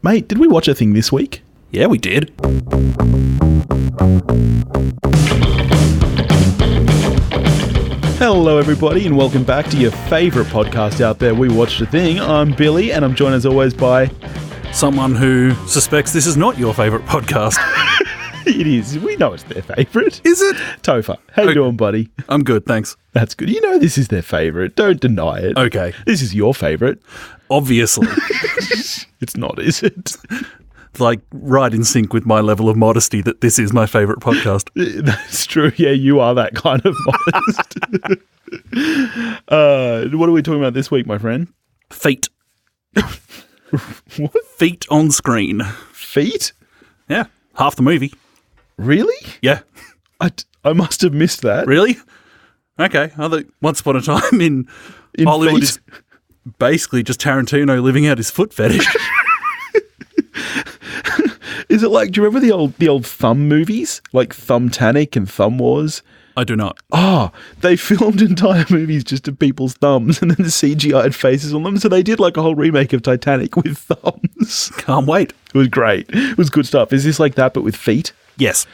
Mate, did we watch a thing this week? Yeah, we did. Hello, everybody, and welcome back to your favourite podcast out there, We Watched a Thing. I'm Billy, and I'm joined as always by... someone who suspects this is not your favourite podcast. It is. We know it's their favourite. Is it? Topher, how you doing, buddy? I'm good, thanks. That's good. You know this is their favourite. Don't deny it. Okay. This is your favourite. Obviously. It's not, is it? Like, right in sync with my level of modesty that this is my favourite podcast. That's true. Yeah, you are that kind of modest. What are we talking about this week, my friend? Feet. What? Feet on screen. Feet? Yeah. Half the movie. Really? Yeah. I must have missed that. Really? Okay. I thought Once Upon a Time in Hollywood feet? is basically just Tarantino living out his foot fetish. Is it like, do you remember the old Thumb movies? Like Thumbtanic and Thumb Wars? I do not. Oh, they filmed entire movies just of people's thumbs and then CGI'd faces on them. So they did like a whole remake of Titanic with thumbs. Can't wait. It was great. It was good stuff. Is this like that but with feet? Yes.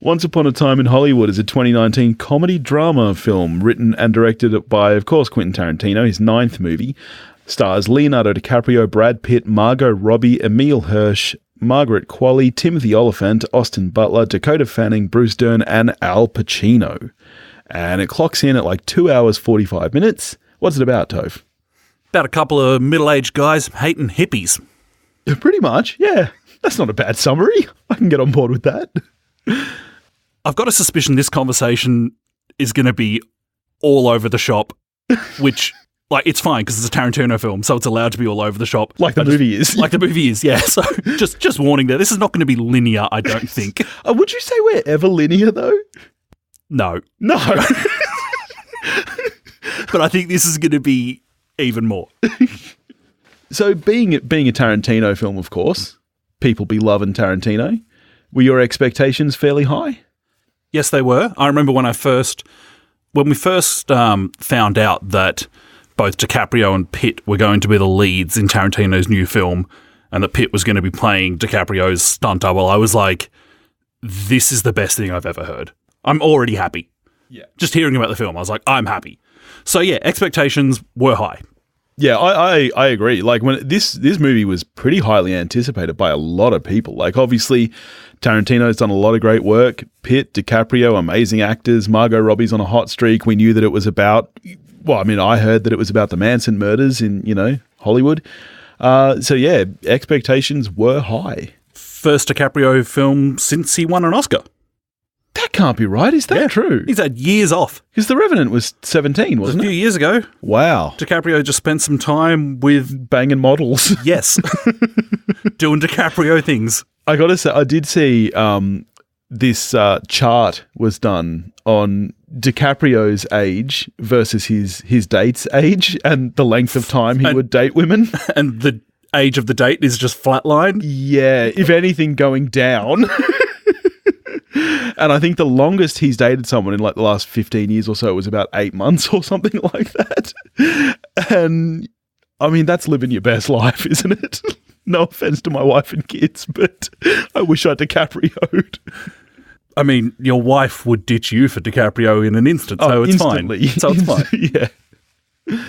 Once Upon a Time in Hollywood is a 2019 comedy drama film written and directed by, of course, Quentin Tarantino, his 9th movie. Stars Leonardo DiCaprio, Brad Pitt, Margot Robbie, Emile Hirsch, Margaret Qualley, Timothy Olyphant, Austin Butler, Dakota Fanning, Bruce Dern, and Al Pacino. And it clocks in at like 2 hours, 45 minutes. What's it about, Toph? About a couple of middle-aged guys hating hippies. Pretty much, yeah. That's not a bad summary. I can get on board with that. I've got a suspicion this conversation is going to be all over the shop, which... like, it's fine because it's a Tarantino film, so it's allowed to be all over the shop. Like the movie is. Like the movie is, yeah. So just warning there. This is not going to be linear, I don't think. Would you say we're ever linear, though? No. No. But I think this is going to be even more. So being a Tarantino film, of course, people be loving Tarantino. Were your expectations fairly high? Yes, they were. I remember when we first found out that both DiCaprio and Pitt were going to be the leads in Tarantino's new film and that Pitt was going to be playing DiCaprio's stunt double, I was like, this is the best thing I've ever heard. I'm already happy. Yeah. Just hearing about the film, I was like, I'm happy. So yeah, expectations were high. Yeah, I agree. Like when this movie was pretty highly anticipated by a lot of people. Like obviously Tarantino's done a lot of great work. Pitt, DiCaprio, amazing actors. Margot Robbie's on a hot streak. We knew that it was about... well, I mean, I heard that it was about the Manson murders in, Hollywood. So, yeah, expectations were high. First DiCaprio film since he won an Oscar. That can't be right. Is that true? He's had years off. Because The Revenant was 17, wasn't it? A few years ago. Wow. DiCaprio just spent some time with... banging models. Yes. Doing DiCaprio things. I got to say, I did see this chart was done on DiCaprio's age versus his date's age and the length of time he would date women. And the age of the date is just flatline? Yeah, if anything, going down. And I think the longest he's dated someone in like the last 15 years or so was about 8 months or something like that. And I mean, that's living your best life, isn't it? No offense to my wife and kids, but I wish I DiCaprio'd. I mean, your wife would ditch you for DiCaprio in an instant, so it's instantly. Fine. So it's fine. Yeah.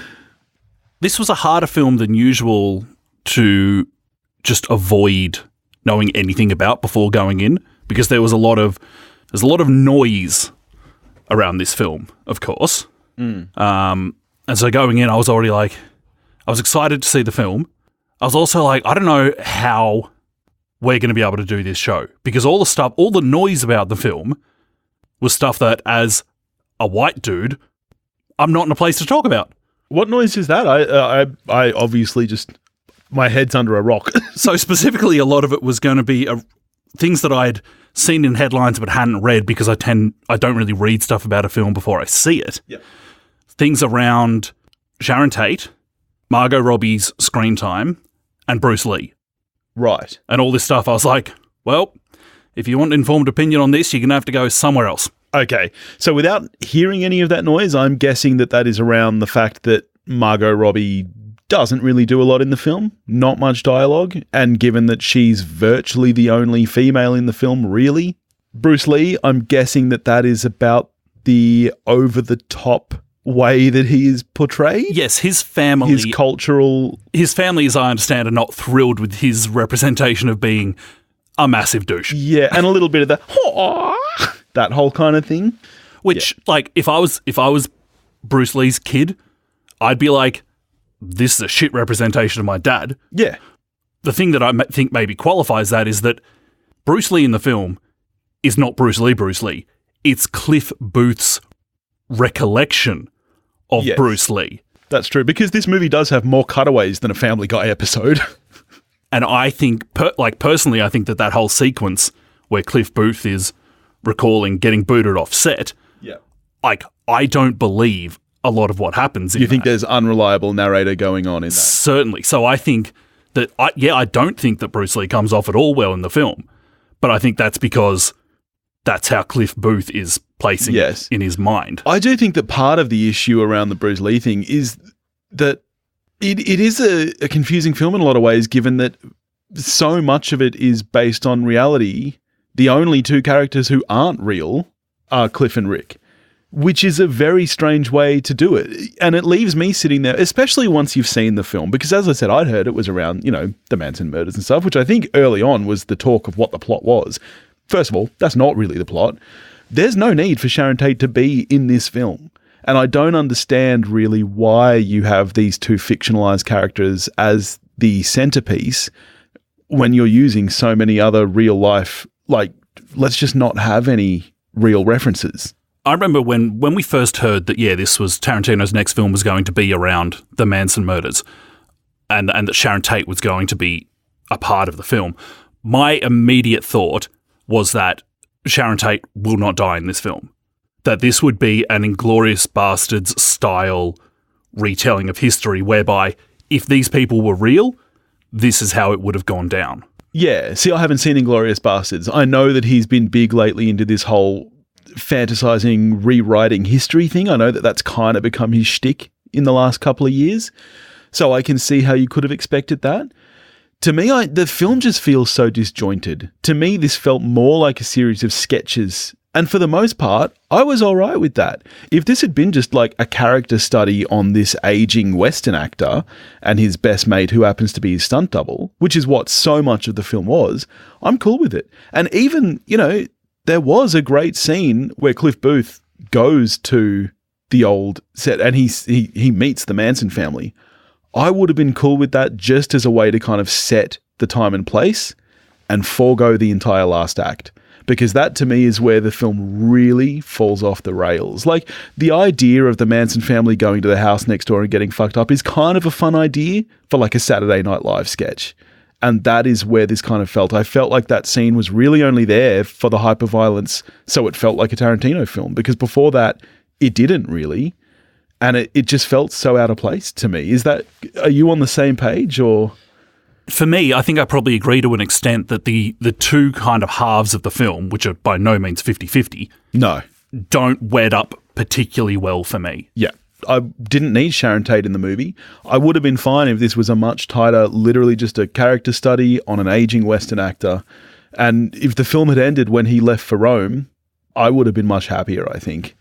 This was a harder film than usual to just avoid knowing anything about before going in, because there's a lot of noise around this film, of course. And so going in, I was already like, I was excited to see the film. I was also like, I don't know how we're going to be able to do this show, because all the noise about the film was stuff that, as a white dude, I'm not in a place to talk about. What noise is that? I obviously just, my head's under a rock. So specifically, a lot of it was going to be things that I'd seen in headlines but hadn't read, because I don't really read stuff about a film before I see it. Yeah. Things around Sharon Tate, Margot Robbie's screen time, and Bruce Lee. Right. And all this stuff. I was like, well, if you want an informed opinion on this, you're going to have to go somewhere else. Okay. So without hearing any of that noise, I'm guessing that is around the fact that Margot Robbie doesn't really do a lot in the film, not much dialogue, and given that she's virtually the only female in the film, really, Bruce Lee, I'm guessing that is about the over-the-top way that he is portrayed. Yes, his family... His cultural... His family, as I understand, are not thrilled with his representation of being a massive douche. Yeah, and a little bit of that whole kind of thing. Which, like, if I was Bruce Lee's kid, I'd be like, this is a shit representation of my dad. Yeah. The thing that I think maybe qualifies that is that Bruce Lee in the film is not Bruce Lee. It's Cliff Booth's recollection of Bruce Lee. That's true, because this movie does have more cutaways than a Family Guy episode. And I think, personally, I think that whole sequence where Cliff Booth is recalling getting booted off set, I don't believe a lot of what happens in You think there's unreliable narrator going on in that? Certainly. So I think that, I don't think that Bruce Lee comes off at all well in the film, but I think that's because that's how Cliff Booth is placing it in his mind. I do think that part of the issue around the Bruce Lee thing is that it is a confusing film in a lot of ways, given that so much of it is based on reality. The only two characters who aren't real are Cliff and Rick, which is a very strange way to do it. And it leaves me sitting there, especially once you've seen the film, because as I said, I'd heard it was around, the Manson murders and stuff, which I think early on was the talk of what the plot was. First of all, that's not really the plot. There's no need for Sharon Tate to be in this film. And I don't understand really why you have these two fictionalized characters as the centerpiece when you're using so many other real life, let's just not have any real references. I remember when we first heard that, this was Tarantino's next film was going to be around the Manson murders and that Sharon Tate was going to be a part of the film, my immediate thought was that Sharon Tate will not die in this film. That this would be an Inglourious Bastards style retelling of history whereby if these people were real, this is how it would have gone down. Yeah, see, I haven't seen Inglourious Bastards. I know that he's been big lately into this whole fantasizing, rewriting history thing. I know that that's kind of become his shtick in the last couple of years. So I can see how you could have expected that. To me, the film just feels so disjointed. To me, this felt more like a series of sketches. And for the most part, I was all right with that. If this had been just like a character study on this aging Western actor and his best mate who happens to be his stunt double, which is what so much of the film was, I'm cool with it. And even, there was a great scene where Cliff Booth goes to the old set and he meets the Manson family. I would have been cool with that just as a way to kind of set the time and place and forego the entire last act. Because that, to me, is where the film really falls off the rails. Like, the idea of the Manson family going to the house next door and getting fucked up is kind of a fun idea for like a Saturday Night Live sketch. And that is where this kind of felt. I felt like that scene was really only there for the hyperviolence, so it felt like a Tarantino film. Because before that, it didn't really. And it just felt so out of place to me. Are you on the same page or? For me, I think I probably agree to an extent that the two kind of halves of the film, which are by no means 50-50, don't wed up particularly well for me. Yeah. I didn't need Sharon Tate in the movie. I would have been fine if this was a much tighter, literally just a character study on an aging Western actor. And if the film had ended when he left for Rome, I would have been much happier, I think.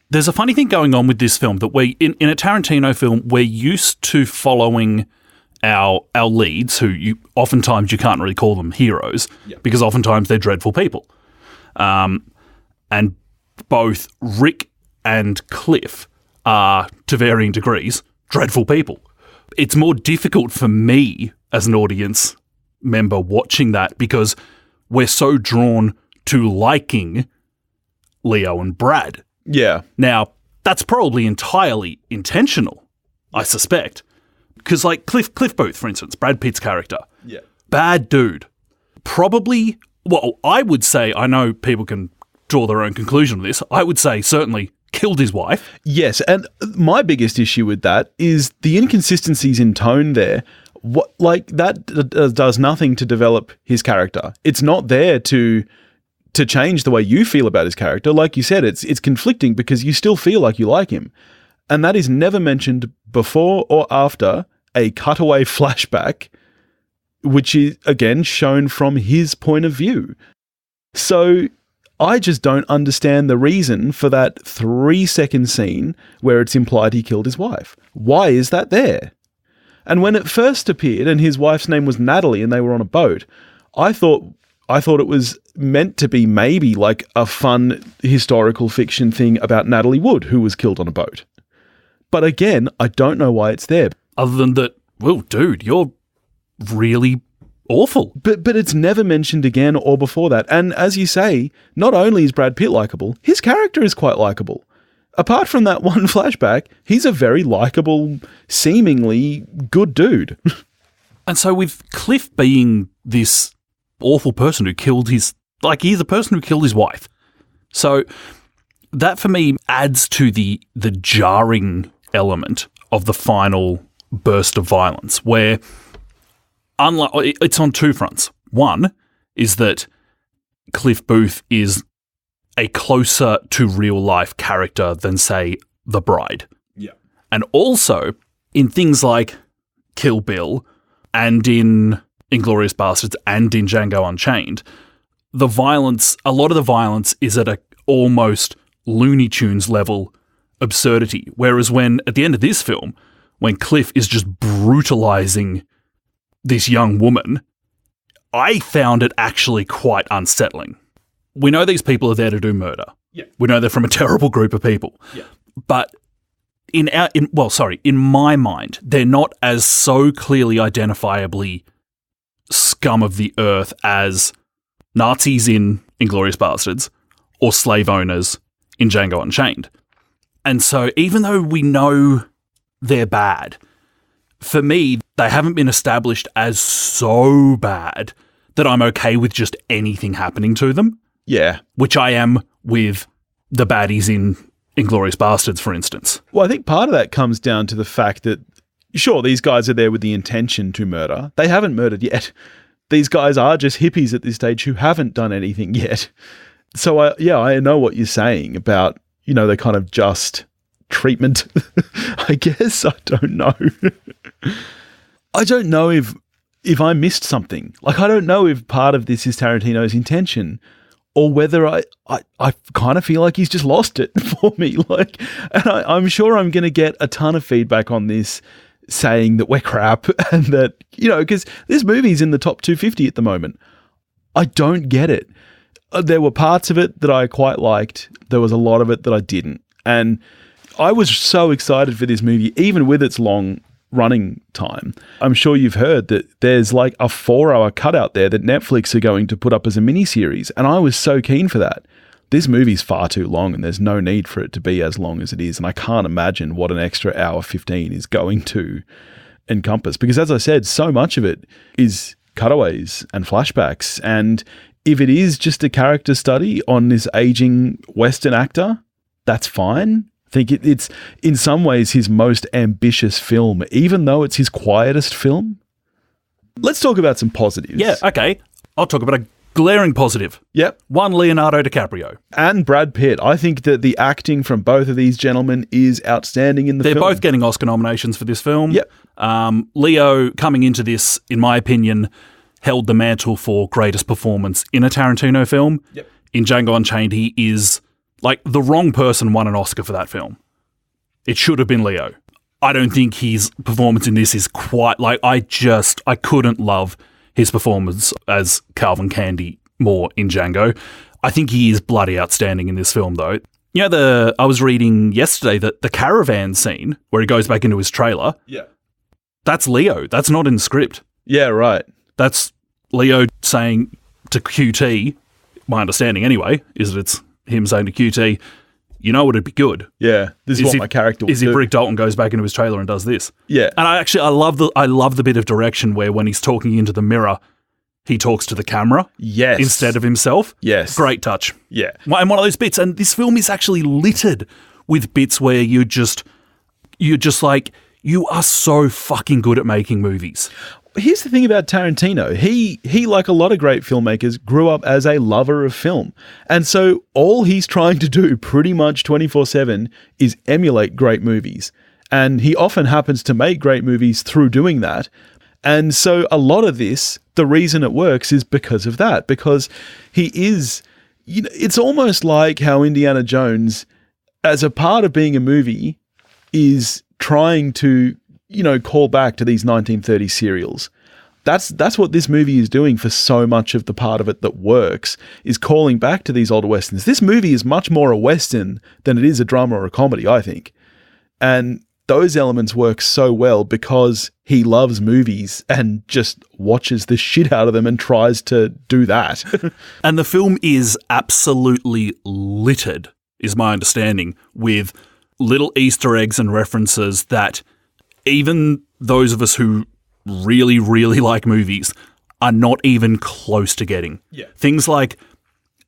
There's a funny thing going on with this film that in a Tarantino film, we're used to following our leads, who oftentimes you can't really call them heroes because oftentimes they're dreadful people. And both Rick and Cliff are, to varying degrees, dreadful people. It's more difficult for me as an audience member watching that because we're so drawn to liking Leo and Brad. Yeah. Now, that's probably entirely intentional, I suspect. Because like Cliff Booth, for instance, Brad Pitt's character. Yeah. Bad dude. Probably, well, I would say, I know people can draw their own conclusion of this, I would say certainly killed his wife. Yes, and my biggest issue with that is the inconsistencies in tone there. That does nothing to develop his character. It's not there to change the way you feel about his character. Like you said, it's conflicting because you still feel like you like him. And that is never mentioned before or after, a cutaway flashback, which is, again, shown from his point of view. So I just don't understand the reason for that 3-second scene where it's implied he killed his wife. Why is that there? And when it first appeared and his wife's name was Natalie and they were on a boat, I thought it was meant to be maybe like a fun historical fiction thing about Natalie Wood, who was killed on a boat. But again, I don't know why it's there. Other than that, well, dude, you're really awful. But it's never mentioned again or before that. And as you say, not only is Brad Pitt likable, his character is quite likable. Apart from that one flashback, he's a very likable, seemingly good dude. And so with Cliff being this awful person who killed he's the person who killed his wife. So that for me adds to the jarring element of the final burst of violence, where it's on two fronts. One is that Cliff Booth is a closer to real life character than, say, The Bride. Yeah. And also in things like Kill Bill and in Inglourious Basterds and in Django Unchained, a lot of the violence is at a almost Looney Tunes level absurdity. Whereas when, at the end of this film, when Cliff is just brutalizing this young woman, I found it actually quite unsettling. We know these people are there to do murder. Yeah. We know they're from a terrible group of people. Yeah. But in my mind, they're not as so clearly identifiably scum of the earth as Nazis in Inglourious Basterds or slave owners in Django Unchained. And so even though we know they're bad, for me, they haven't been established as so bad that I'm okay with just anything happening to them. Yeah. Which I am with the baddies in Inglourious Basterds, for instance. Well, I think part of that comes down to the fact that, sure, these guys are there with the intention to murder. They haven't murdered yet. These guys are just hippies at this stage who haven't done anything yet. So, I know what you're saying about, the kind of just treatment, I guess. I don't know. I don't know if I missed something. Like, I don't know if part of this is Tarantino's intention or whether I kind of feel like he's just lost it for me. Like, and I'm sure I'm going to get a ton of feedback on this saying that we're crap and that, because this movie's in the top 250 at the moment. I don't get it. There were parts of it that I quite liked. There was a lot of it that I didn't. And I was so excited for this movie, even with its long running time. I'm sure you've heard that there's like a 4-hour cut out there that Netflix are going to put up as a miniseries, and I was so keen for that. This movie's far too long, and there's no need for it to be as long as it is, and I can't imagine what an extra hour 15 is going to encompass, because as I said, so much of it is cutaways and flashbacks, and if it is just a character study on this aging Western actor, that's fine. I think it's in some ways his most ambitious film, even though it's his quietest film. Let's talk about some positives. Yeah, okay. I'll talk about a glaring positive. Yep. One, Leonardo DiCaprio. And Brad Pitt. I think that the acting from both of these gentlemen is outstanding in the film. They're both getting Oscar nominations for this film. Yep. Leo, coming into this, in my opinion, held the mantle for greatest performance in a Tarantino film. Yep. In Django Unchained, he is... like, the wrong person won an Oscar for that film. It should have been Leo. I don't think his performance in this is quite... like, I couldn't love his performance as Calvin Candy more in Django. I think he is bloody outstanding in this film, though. I was reading yesterday that the caravan scene, where he goes back into his trailer... yeah. That's Leo. That's not in the script. Yeah, right. That's Leo saying to QT, my understanding anyway, is that it's him saying to QT, you know what would be good? Yeah, this is what my character would do. Is if Rick Dalton goes back into his trailer and does this. Yeah. And I love the bit of direction where when he's talking into the mirror, he talks to the camera. Yes. Instead of himself. Yes. Great touch. Yeah. And one of those bits, and this film is actually littered with bits where you're just like, you are so fucking good at making movies. Here's the thing about Tarantino. He, like a lot of great filmmakers, grew up as a lover of film. And so all he's trying to do pretty much 24/7 is emulate great movies. And he often happens to make great movies through doing that. And so a lot of this, the reason it works is because of that, because he is, it's almost like how Indiana Jones, as a part of being a movie, is trying to, call back to these 1930s serials. That's what this movie is doing for so much of the part of it that works, is calling back to these older Westerns. This movie is much more a Western than it is a drama or a comedy, I think. And those elements work so well because he loves movies and just watches the shit out of them and tries to do that. And the film is absolutely littered, is my understanding, with little Easter eggs and references that even those of us who really, really like movies are not even close to getting. Yeah. Things like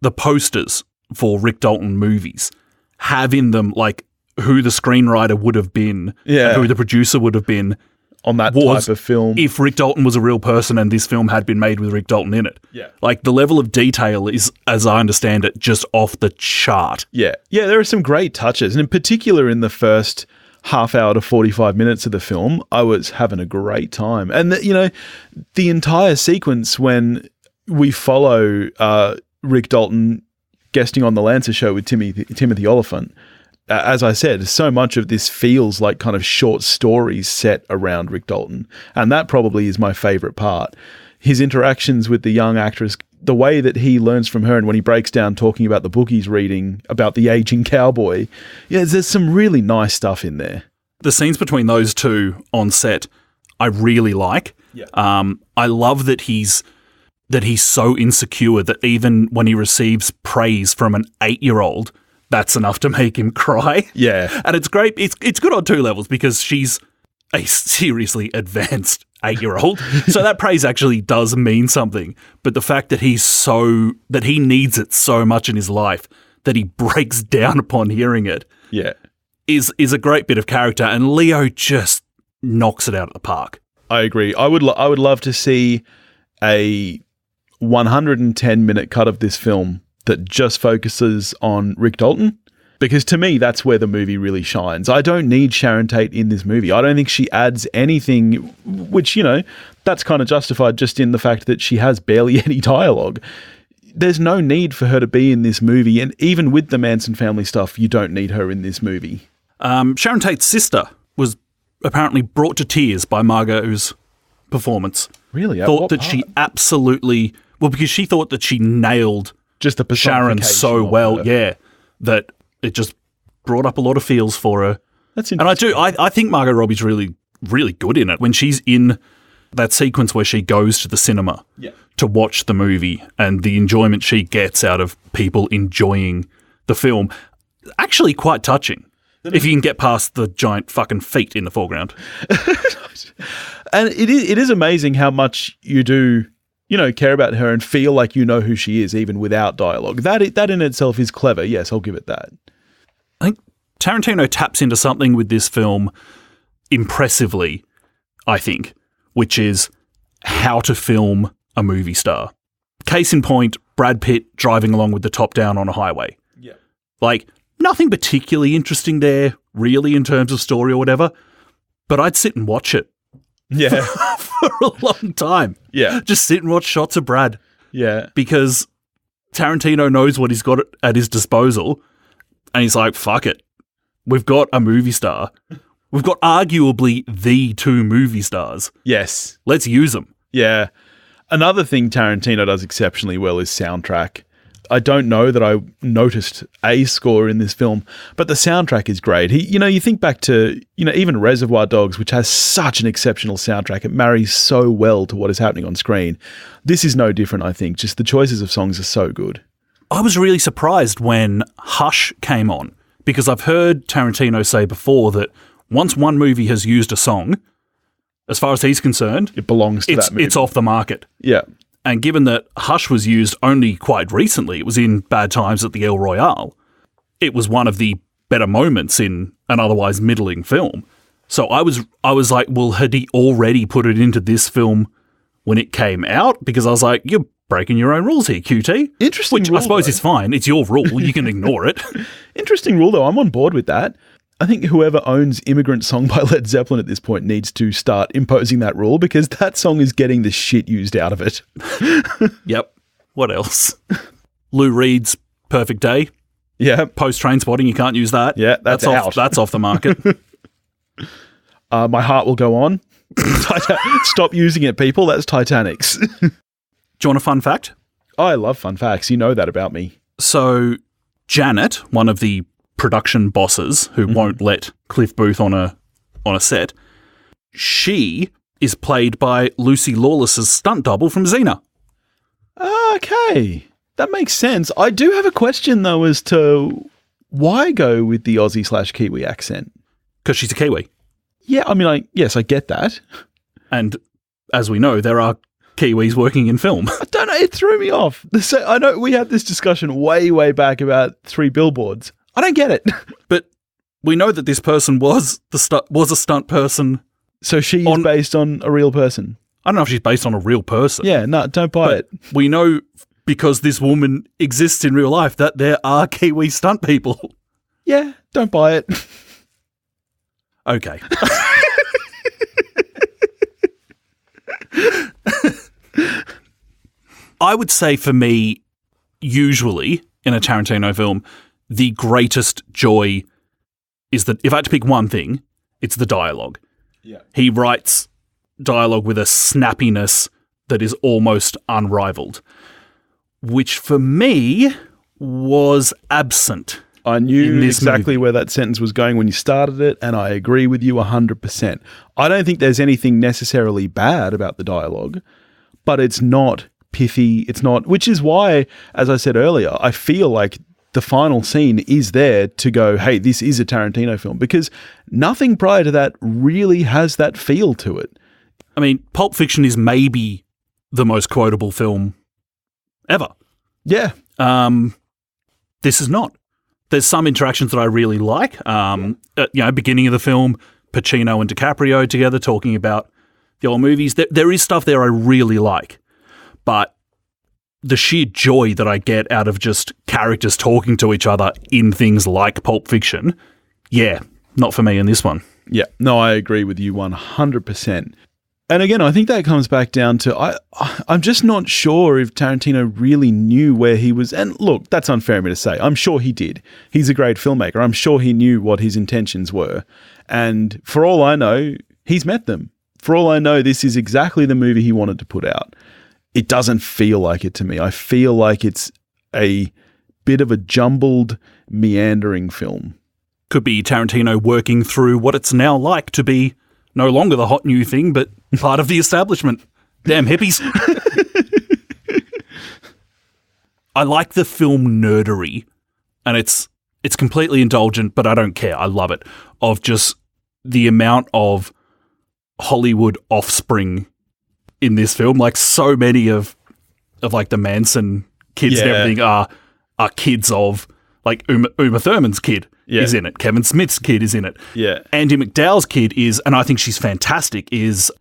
the posters for Rick Dalton movies have in them like who the screenwriter would have been, and who the producer would have been on that type of film. If Rick Dalton was a real person and this film had been made with Rick Dalton in it. Yeah. Like the level of detail is, as I understand it, just off the chart. Yeah. Yeah, there are some great touches. And in particular in the first half hour to 45 minutes of the film, I was having a great time. And, the entire sequence when we follow Rick Dalton guesting on the Lancer show with Timothy Olyphant, as I said, so much of this feels like kind of short stories set around Rick Dalton. And that probably is my favorite part. His interactions with the young actress, the way that he learns from her, and when he breaks down talking about the book he's reading about the aging cowboy, there's some really nice stuff in there. The scenes between those two on set, I really like. Yeah. I love that he's so insecure that even when he receives praise from an 8-year-old, that's enough to make him cry. Yeah. And it's great. It's good on two levels because she's a seriously advanced 8-year-old. So that praise actually does mean something. But the fact that he needs it so much in his life that he breaks down upon hearing it is a great bit of character. And Leo just knocks it out of the park. I agree. I would love to see a 110-minute cut of this film that just focuses on Rick Dalton, because to me, that's where the movie really shines. I don't need Sharon Tate in this movie. I don't think she adds anything, which, that's kind of justified just in the fact that she has barely any dialogue. There's no need for her to be in this movie, and even with the Manson family stuff, you don't need her in this movie. Sharon Tate's sister was apparently brought to tears by Margot's performance. Really? Thought that she absolutely... Well, because she thought that she nailed just the Sharon so well, that it just brought up a lot of feels for her. That's interesting. And I think Margot Robbie's really, really good in it. When she's in that sequence where she goes to the cinema to watch the movie and the enjoyment she gets out of people enjoying the film, actually quite touching. If you can get past the giant fucking feet in the foreground. And it is amazing how much you do, care about her and feel like you know who she is even without dialogue. That in itself is clever. Yes, I'll give it that. I think Tarantino taps into something with this film impressively, I think, which is how to film a movie star. Case in point, Brad Pitt driving along with the top down on a highway. Yeah. Like, nothing particularly interesting there, really, in terms of story or whatever, but I'd sit and watch it. Yeah. For a long time. Yeah. Just sit and watch shots of Brad. Yeah. Because Tarantino knows what he's got at his disposal, and he's like, fuck it. We've got a movie star. We've got arguably the two movie stars. Yes. Let's use them. Yeah. Another thing Tarantino does exceptionally well is soundtrack. I don't know that I noticed a score in this film, but the soundtrack is great. You think back to, even Reservoir Dogs, which has such an exceptional soundtrack. It marries so well to what is happening on screen. This is no different, I think. Just the choices of songs are so good. I was really surprised when Hush came on, because I've heard Tarantino say before that once one movie has used a song, as far as he's concerned, it belongs to that movie. It's off the market. Yeah. And given that Hush was used only quite recently, it was in Bad Times at the El Royale, it was one of the better moments in an otherwise middling film. So I was like, well, had he already put it into this film when it came out? Because I was like, you're breaking your own rules here, QT. Interesting Which rule, I suppose though. is fine. It's your rule. You can ignore it. Interesting rule, though. I'm on board with that. I think whoever owns Immigrant Song by Led Zeppelin at this point needs to start imposing that rule, because that song is getting the shit used out of it. Yep. What else? Lou Reed's Perfect Day. Yeah. Post-Train Spotting, you can't use that. Yeah, that's out. That's off the market. My Heart Will Go On. Stop using it, people. That's Titanic's. Do you want a fun fact? I love fun facts. You know that about me. So Janet, one of the production bosses who won't let Cliff Booth on a set, she is played by Lucy Lawless's stunt double from Xena. Okay. That makes sense. I do have a question, though, as to why go with the Aussie/Kiwi accent? Because she's a Kiwi. Yeah, I mean, yes, I get that. And as we know, there are Kiwis working in film. I don't know. It threw me off. So I know we had this discussion way back about 3 Billboards. I don't get it. But we know that this person was a stunt person. So she's based on a real person. I don't know if she's based on a real person. Yeah, no, don't buy it. We know, because this woman exists in real life, that there are Kiwi stunt people. Yeah, don't buy it. Okay. I would say for me, usually in a Tarantino film, the greatest joy is that if I had to pick one thing, it's the dialogue. Yeah. He writes dialogue with a snappiness that is almost unrivaled, which for me was absent. I knew exactly where that sentence was going when you started it, and I agree with you 100%. I don't think there's anything necessarily bad about the dialogue, but it's not pithy. It's not, which is why, as I said earlier, I feel like the final scene is there to go, hey, this is a Tarantino film, because nothing prior to that really has that feel to it. I mean, Pulp Fiction is maybe the most quotable film ever. Yeah. This is not. There's some interactions that I really like. Beginning of the film, Pacino and DiCaprio together talking about the old movies. There is stuff there I really like, but the sheer joy that I get out of just characters talking to each other in things like Pulp Fiction, yeah, not for me in this one. Yeah, no, I agree with you 100%. And again, I think that comes back down to I'm just not sure if Tarantino really knew where he was. And look, that's unfair of me to say. I'm sure he did. He's a great filmmaker. I'm sure he knew what his intentions were. And for all I know, he's met them. For all I know, this is exactly the movie he wanted to put out. It doesn't feel like it to me. I feel like it's a bit of a jumbled, meandering film. Could be Tarantino working through what it's now like to be no longer the hot new thing, but part of the establishment. Damn hippies. I like the film nerdery, and it's completely indulgent, but I don't care. I love it. Of just the amount of Hollywood offspring in this film. Like, so many of like the Manson kids and everything are kids of, like, Uma Thurman's kid is in it. Kevin Smith's kid is in it. Yeah. Andie MacDowell's kid is, and I think she's fantastic, is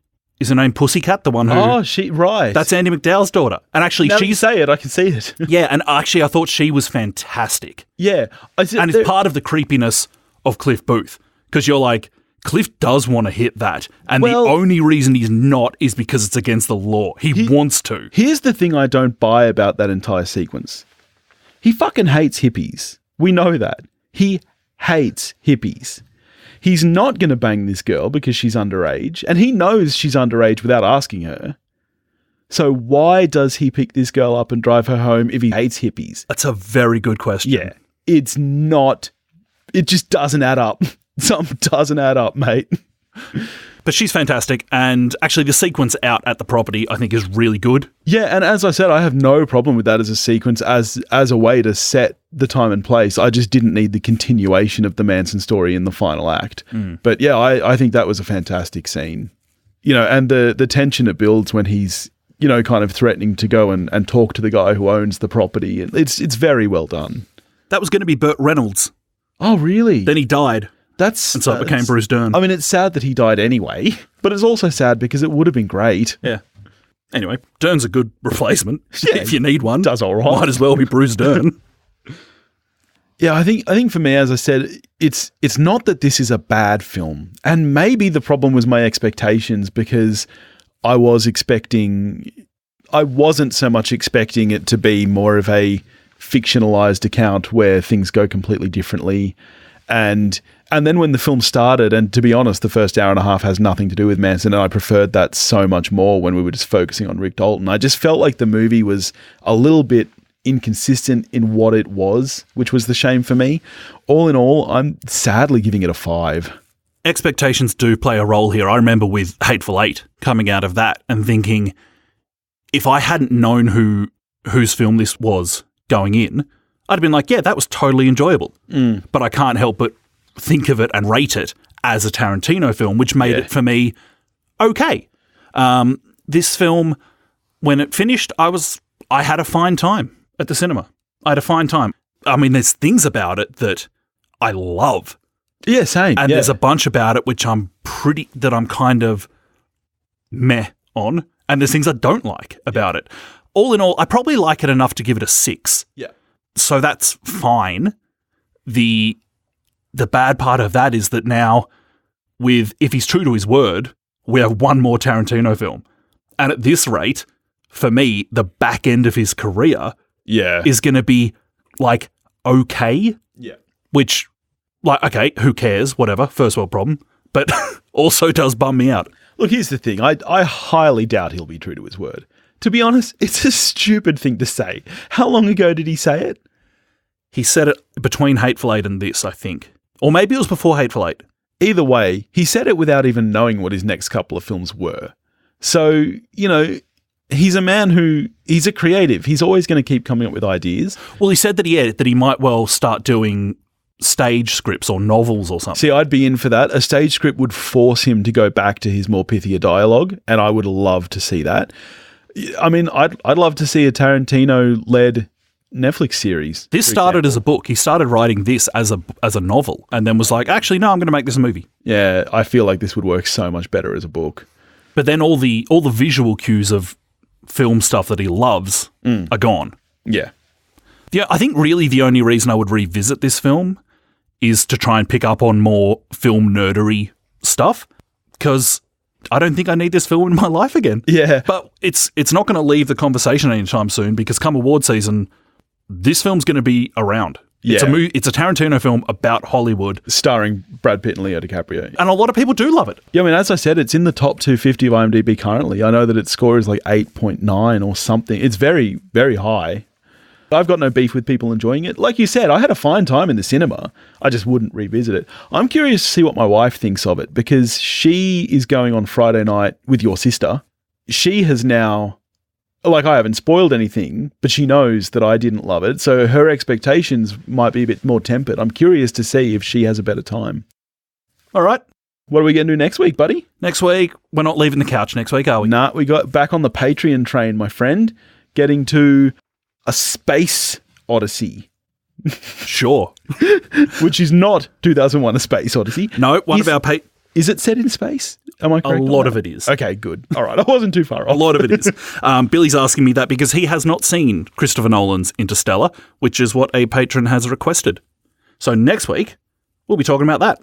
her name Pussycat, the one who... Oh, right. That's Andie MacDowell's daughter. And actually, now that you say it, I can see it. Yeah, and actually I thought she was fantastic. Yeah. And it's part of the creepiness of Cliff Booth, because you're like, Cliff does want to hit that, and the only reason he's not is because it's against the law. He wants to. Here's the thing I don't buy about that entire sequence. He fucking hates hippies. We know that. He hates hippies. He's not going to bang this girl because she's underage, and he knows she's underage without asking her. So why does he pick this girl up and drive her home if he hates hippies? That's a very good question. Yeah. It's not... It just doesn't add up. Something doesn't add up, mate. But she's fantastic, and actually the sequence out at the property I think is really good. Yeah, and as I said, I have no problem with that as a sequence, as a way to set the time and place. I just didn't need the continuation of the Manson story in the final act. But yeah, I think that was a fantastic scene. You know, and the tension it builds when he's, you know, kind of threatening to go and talk to the guy who owns the property. It's very well done. That was going to be Burt Reynolds. Oh, really? Then he died. And so it became Bruce Dern. I mean, it's sad that he died anyway, but it's also sad because it would have been great. Yeah. Anyway, Dern's a good replacement. Yeah, if you need one. Does all right. Might as well be Bruce Dern. Yeah, I think for me, as I said, it's not that this is a bad film. And maybe the problem was my expectations, because I wasn't so much expecting it to be more of a fictionalized account where things go completely differently. And then when the film started, and to be honest, the first hour and a half has nothing to do with Manson, and I preferred that so much more when we were just focusing on Rick Dalton. I just felt like the movie was a little bit inconsistent in what it was, which was the shame for me. All in all, I'm sadly giving it a 5. Expectations do play a role here. I remember with Hateful Eight coming out of that and thinking, if I hadn't known whose film this was going in, I'd have been like, yeah, that was totally enjoyable. But I can't help but think of it and rate it as a Tarantino film, which made it for me okay. This film, when it finished, I had a fine time at the cinema. I had a fine time. I mean, there's things about it that I love. Yeah, same. And there's a bunch about it which I'm kind of meh on. And there's things I don't like about it. All in all, I probably like it enough to give it a 6. Yeah. So that's fine. The bad part of that is that now, if he's true to his word, we have one more Tarantino film. And at this rate, for me, the back end of his career is going to be like, okay. Yeah. Which, like, okay, who cares? Whatever. First world problem. But also does bum me out. Look, here's the thing. I highly doubt he'll be true to his word. To be honest, it's a stupid thing to say. How long ago did he say it? He said it between Hateful Eight and this, I think. Or maybe it was before Hateful Eight. Either way, he said it without even knowing what his next couple of films were. So, he's a man he's a creative. He's always going to keep coming up with ideas. Well, he said that he might well start doing stage scripts or novels or something. See, I'd be in for that. A stage script would force him to go back to his more pithier dialogue, and I would love to see that. I mean, I'd love to see a Tarantino-led Netflix series. This started as a book. He started writing this as a novel, and then was like, actually, no, I'm going to make this a movie. Yeah, I feel like this would work so much better as a book. But then all the visual cues of film stuff that he loves are gone. Yeah. Yeah, I think really the only reason I would revisit this film is to try and pick up on more film nerdery stuff, because I don't think I need this film in my life again. Yeah. But it's not going to leave the conversation anytime soon, because come award season, this film's going to be around. Yeah. It's a Tarantino film about Hollywood. Starring Brad Pitt and Leo DiCaprio. And a lot of people do love it. Yeah, I mean, as I said, it's in the top 250 of IMDb currently. I know that its score is like 8.9 or something. It's very, very high. I've got no beef with people enjoying it. Like you said, I had a fine time in the cinema. I just wouldn't revisit it. I'm curious to see what my wife thinks of it, because she is going on Friday night with your sister. She has now, like, I haven't spoiled anything, but she knows that I didn't love it. So her expectations might be a bit more tempered. I'm curious to see if she has a better time. All right. What are we going to do next week, buddy? Next week, we're not leaving the couch next week, are we? Nah, we got back on the Patreon train, my friend, getting to A Space Odyssey. Sure. Which is not 2001 A Space Odyssey. No, Is it set in space? Am I correct? A lot of it is. Okay, good. All right, I wasn't too far off. A lot of it is. Billy's asking me that because he has not seen Christopher Nolan's Interstellar, which is what a patron has requested. So next week, we'll be talking about that.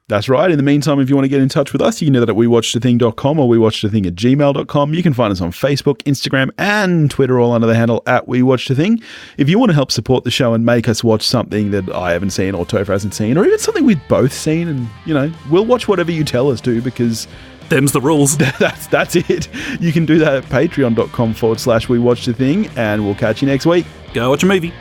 That's right. In the meantime, if you want to get in touch with us, you can do that at wewatchedathing.com or wewatchedathing@gmail.com. You can find us on Facebook, Instagram, and Twitter, all under the handle @wewatchedathing. If you want to help support the show and make us watch something that I haven't seen or Topher hasn't seen, or even something we've both seen, and, we'll watch whatever you tell us to, because them's the rules. That's it. You can do that at patreon.com/wewatchedathing, and we'll catch you next week. Go watch a movie.